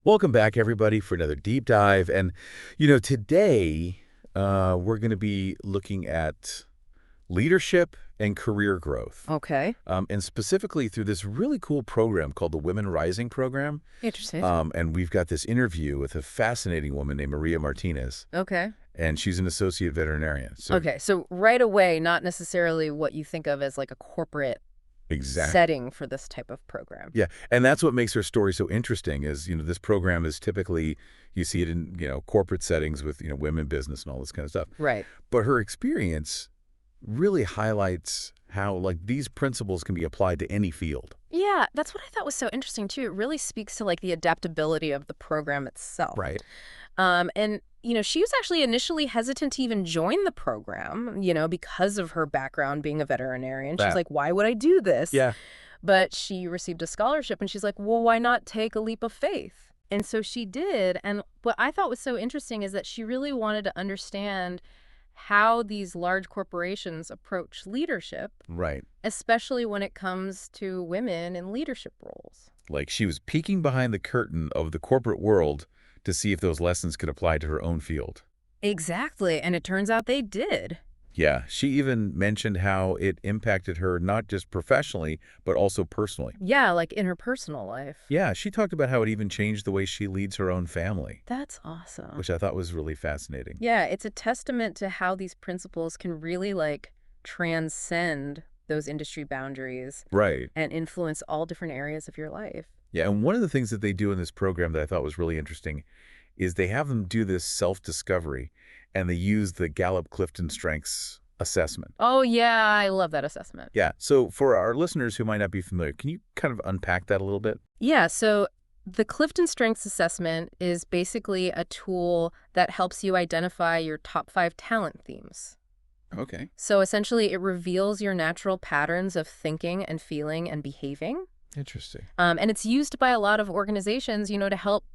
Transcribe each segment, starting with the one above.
Welcome back, everybody, for another deep dive. And, today we're going to be looking at leadership and career growth, Okay. and specifically through this really cool program called the Women Rising Program. Interesting. And we've got this interview with a fascinating woman named Maria Martinez, Okay. and she's an associate veterinarian. So Okay. So right away, not necessarily what you think of as like a corporate exactly. setting for this type of program. Yeah, and that's what makes her story so interesting is, this program is typically, you see it in, corporate settings with, women business and all this kind of stuff. Right. But her experience really highlights how, like, these principles can be applied to any field. Yeah, that's what I thought was so interesting too. It really speaks to like the adaptability of the program itself. Right. And she was actually initially hesitant to even join the program, because of her background being a veterinarian. She's That. like, why would I do this? Yeah. But she received a scholarship and she's like, well, why not take a leap of faith? And so she did. And what I thought was so interesting is that she really wanted to understand how these large corporations approach leadership, Right. especially when it comes to women in leadership roles. Like, she was peeking behind the curtain of the corporate world to see if those lessons could apply to her own field. Exactly. And it turns out they did. Yeah, she even mentioned how it impacted her not just professionally, but also personally. Yeah, like in her personal life. Yeah, she talked about how it even changed the way she leads her own family, That's awesome. which I thought was really fascinating. Yeah, it's a testament to how these principles can really like transcend those industry boundaries Right. and influence all different areas of your life. Yeah, and one of the things that they do in this program that I thought was really interesting is they have them do this self-discovery, and they use the Gallup-Clifton Strengths assessment. Oh, yeah, I love that assessment. Yeah, so for our listeners who might not be familiar, can you kind of unpack that a little bit? Yeah, so the Clifton Strengths Assessment is basically a tool that helps you identify your top 5 talent themes. Okay. So essentially, it reveals your natural patterns of thinking and feeling and behaving. Interesting. And it's used by a lot of organizations, to help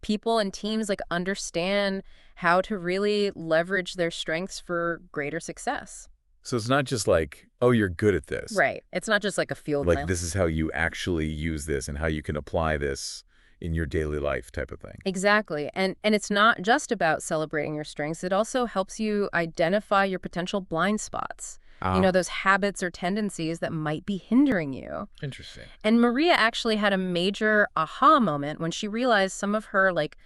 people and teams like understand how to really leverage their strengths for greater success. So it's not just like, oh, you're good at this. Right. It's not just like a field Like, plan. this is how you actually use this and how you can apply this in your daily life type of thing. Exactly. And it's not just about celebrating your strengths. It also helps you identify your potential blind spots. Those habits or tendencies that might be hindering you. Interesting. And Maria actually had a major aha moment when she realized some of her like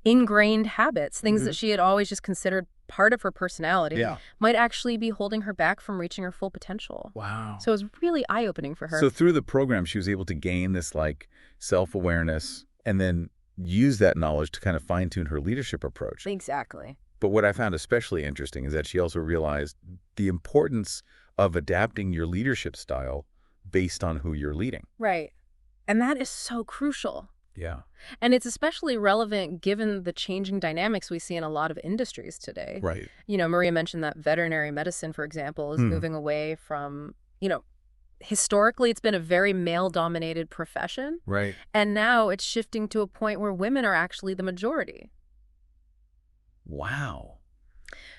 ingrained habits, things that she had always just considered part of her personality, Yeah. might actually be holding her back from reaching her full potential. Wow. So it was really eye-opening for her. So through the program, she was able to gain this like self-awareness and then use that knowledge to kind of fine-tune her leadership approach. Exactly. But what I found especially interesting is that she also realized the importance of adapting your leadership style based on who you're leading. Right. And that is so crucial. Yeah. And it's especially relevant given the changing dynamics we see in a lot of industries today. Right. Maria mentioned that veterinary medicine, for example, is moving away from, historically it's been a very male-dominated profession. Right. And now it's shifting to a point where women are actually the majority. Wow.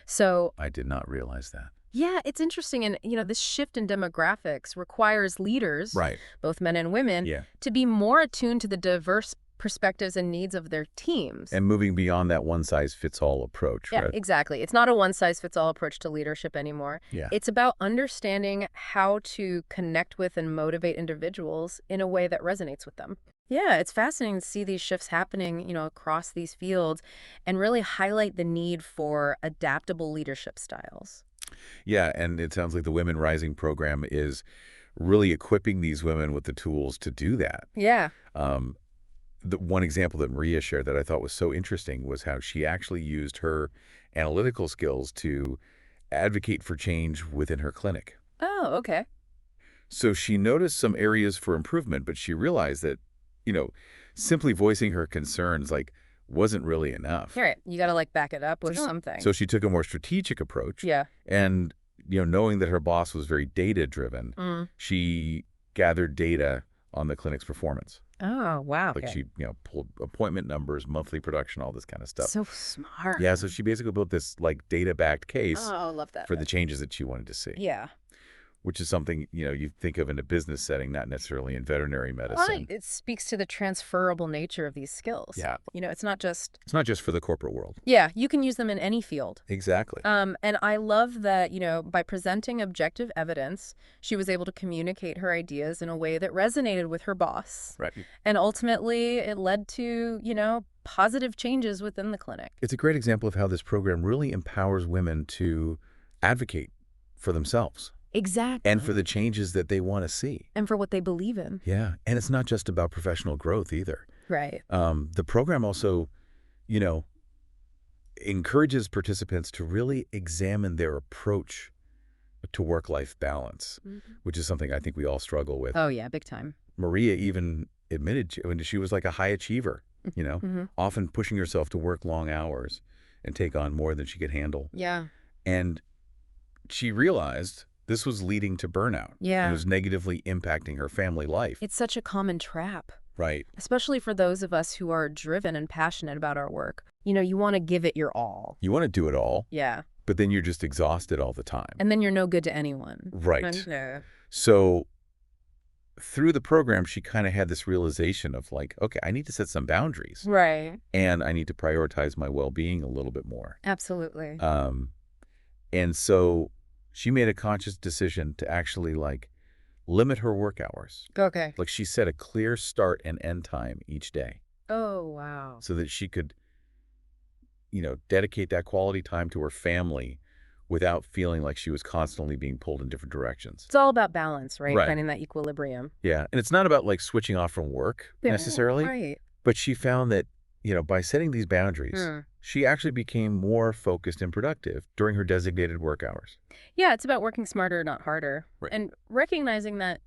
So, I did not realize that. yeah, it's interesting. And, this shift in demographics requires leaders, Right. both men and women, Yeah. to be more attuned to the diverse perspectives and needs of their teams. And moving beyond that one-size-fits-all approach, Yeah, right? exactly. It's not a one-size-fits-all approach to leadership anymore. Yeah. It's about understanding how to connect with and motivate individuals in a way that resonates with them. Yeah, it's fascinating to see these shifts happening, across these fields and really highlight the need for adaptable leadership styles. Yeah, and it sounds like the Women Rising program is really equipping these women with the tools to do that. Yeah. The one example that Maria shared that I thought was so interesting was how she actually used her analytical skills to advocate for change within her clinic. Oh, okay. So she noticed some areas for improvement, but she realized that, simply voicing her concerns wasn't really enough. All right. You got to back it up with something. So she took a more strategic approach. Yeah. And, knowing that her boss was very data-driven, she gathered data on the clinic's performance. Oh, wow. Like she, pulled appointment numbers, monthly production, all this kind of stuff. So smart. Yeah, so she basically built this data-backed case Oh, I love that. for the changes that she wanted to see. Yeah. which is something, you think of in a business setting, not necessarily in veterinary Well, medicine. it speaks to the transferable nature of these skills. Yeah. It's not just, It's not just for the corporate world. yeah, you can use them in any field. Exactly. And I love that, by presenting objective evidence, she was able to communicate her ideas in a way that resonated with her boss. Right. And ultimately, it led to, positive changes within the clinic. It's a great example of how this program really empowers women to advocate for themselves Exactly. and for the changes that they want to see. And for what they believe in. Yeah. And it's not just about professional growth either. Right. The program also, you know, encourages participants to really examine their approach to work-life balance, which is something I think we all struggle with. Oh, yeah, big time. Maria even admitted when she was like a high achiever, often pushing herself to work long hours and take on more than she could handle. Yeah. And she realized this was leading to burnout. Yeah. And it was negatively impacting her family life. It's such a common trap. Right. Especially for those of us who are driven and passionate about our work. You want to give it your all. You want to do it all. Yeah. But then you're just exhausted all the time. And then you're no good to anyone. Right. So through the program, she kind of had this realization of like, okay, I need to set some boundaries. Right. And I need to prioritize my well-being a little bit more. Absolutely. And so she made a conscious decision to actually like limit her work hours. Okay. Like she set a clear start and end time each day. Oh, wow. So that she could, dedicate that quality time to her family without feeling like she was constantly being pulled in different directions. It's all about balance, right? Right. Finding that equilibrium. Yeah. And it's not about like switching off from work necessarily. Right. But she found that, by setting these boundaries, she actually became more focused and productive during her designated work hours. Yeah, it's about working smarter, not harder. Right. And recognizing that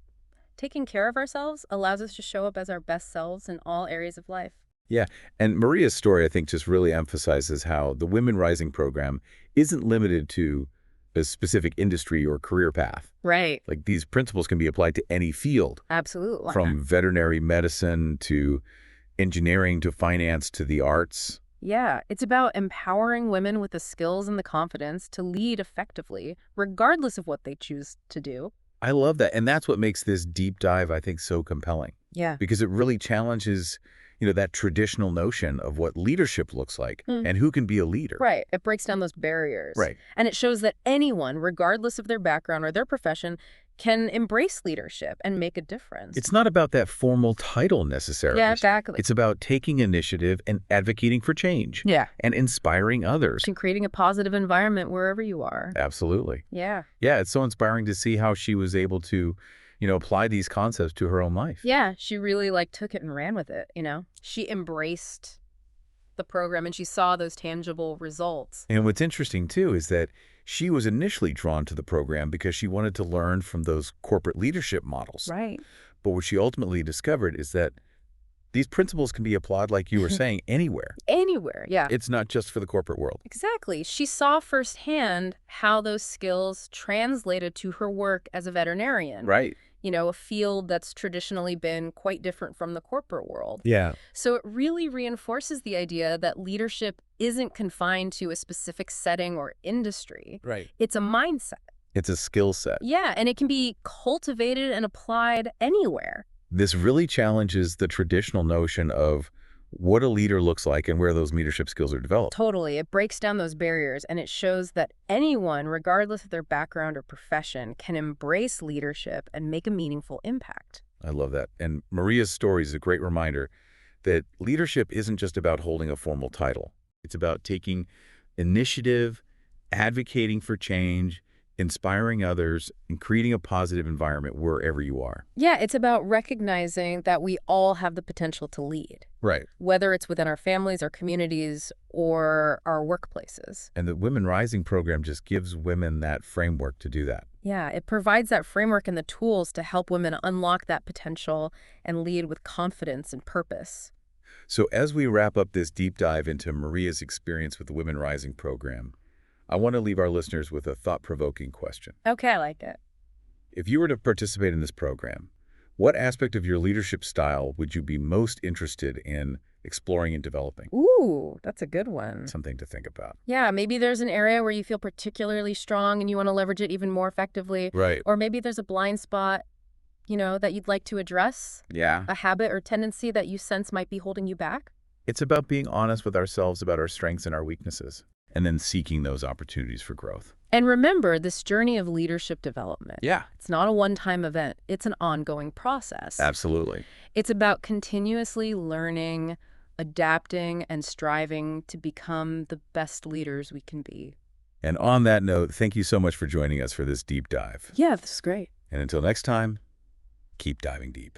taking care of ourselves allows us to show up as our best selves in all areas of life. Yeah. And Maria's story, I think, just really emphasizes how the Women Rising program isn't limited to a specific industry or career path. Right. Like these principles can be applied to any field. Absolutely. From veterinary medicine to engineering to finance to the arts. Yeah, it's about empowering women with the skills and the confidence to lead effectively, regardless of what they choose to do. I love that. And that's what makes this deep dive, I think, so compelling. Yeah. Because it really challenges, that traditional notion of what leadership looks like and who can be a leader. Right. It breaks down those barriers. Right. And it shows that anyone, regardless of their background or their profession, can embrace leadership and make a difference. It's not about that formal title necessarily. Yeah, exactly. It's about taking initiative and advocating for change. Yeah. And inspiring others. And creating a positive environment wherever you are. Absolutely. Yeah. Yeah, it's so inspiring to see how she was able to, apply these concepts to her own life. Yeah, she really took it and ran with it, She embraced the program and she saw those tangible results. And what's interesting too is that she was initially drawn to the program because she wanted to learn from those corporate leadership models. Right. But what she ultimately discovered is that these principles can be applied, like you were saying, anywhere. Anywhere, yeah. It's not just for the corporate world. Exactly. She saw firsthand how those skills translated to her work as a veterinarian. Right. A field that's traditionally been quite different from the corporate world. Yeah. So it really reinforces the idea that leadership isn't confined to a specific setting or industry. Right. It's a mindset. It's a skill set. Yeah, and it can be cultivated and applied anywhere. This really challenges the traditional notion of what a leader looks like and where those leadership skills are developed. Totally. It breaks down those barriers and it shows that anyone, regardless of their background or profession, can embrace leadership and make a meaningful impact. I love that. And Maria's story is a great reminder that leadership isn't just about holding a formal title. It's about taking initiative, advocating for change, inspiring others, and creating a positive environment wherever you are. Yeah, it's about recognizing that we all have the potential to lead. Right. Whether it's within our families, our communities, or our workplaces. And the Women Rising program just gives women that framework to do that. Yeah, it provides that framework and the tools to help women unlock that potential and lead with confidence and purpose. So as we wrap up this deep dive into Maria's experience with the Women Rising program, I want to leave our listeners with a thought-provoking question. Okay, I like it. If you were to participate in this program, What aspect of your leadership style would you be most interested in exploring and developing? Ooh, that's a good one. Something to think about. Yeah, maybe there's an area where you feel particularly strong and you want to leverage it even more effectively. Right. Or maybe there's a blind spot, that you'd like to address, Yeah. a habit or tendency that you sense might be holding you back. It's about being honest with ourselves about our strengths and our weaknesses, and then seeking those opportunities for growth. And remember, this journey of leadership development, Yeah, it's not a one-time event. It's an ongoing process. absolutely. It's about continuously learning, adapting, and striving to become the best leaders we can be. And on that note, thank you so much for joining us for this deep dive. Yeah, this is great. And until next time, keep diving deep.